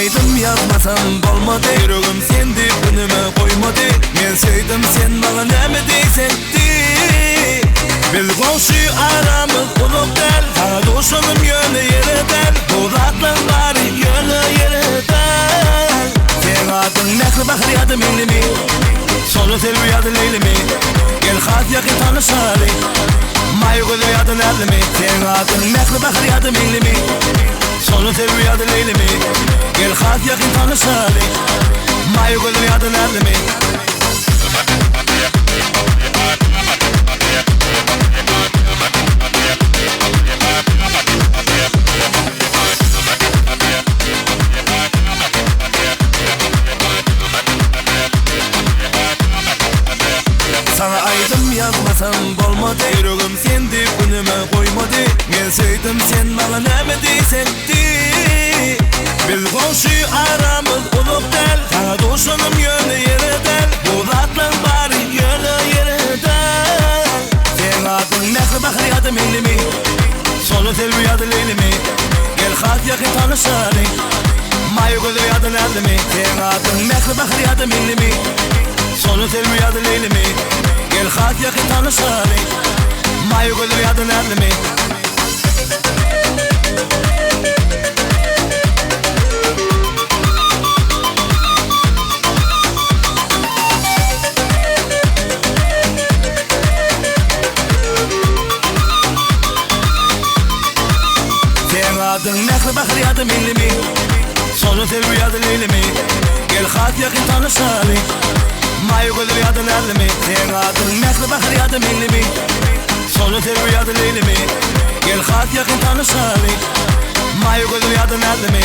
aydım yazmasam bolmadı. Yüreğim sendi önüme koymadı. Men sevdim sen bana neme deysekti. Bil komşu aramız ulup del. Sana doşanım yönü yere del. Bulatlan bari yönü yere del. Sen adın nekli bakır yadı millimi. Sonu selvi yadı leylimi. Gel hat yakın tanışali. Mayugulu yadı nerlimi. Sen adın nekli bakır yadı millimi. Sonu selvi yadı leylimi. Gel hat yakın tanışali. Mayugulu yadı nerlimi. Sana aydım yazmasam bolmadı. Yüreğim sendi önüme koymadı. Men sevdim sen bana neme deysekti. Bil komşu aramız ulup del. Sana doşanım yönü yere del. Bulatlan bari yönü yere del. Sen adın nekli bakır yadı millimi. Sonu selvi yadı leylimi. Gel hat yakın tanışali. Mayugulu yadı nerlimi. Sen adın nekli bakır yadı millimi. Sonu selvi yadı leylimi. Gel hat yakın tanışali. Mayugulu yadı nerlimi. Sen adın nekli bakır yadı millimi. Sonu selvi yadı leylimi. Gel hat yakın tanışali. Mayugulu yadı nerlimi. Sen adın nekli bakır yadı millimi. Sonu selvi yadı leylimi. Gel hat yakın tanışali. Mayugulu yadı nerlimi.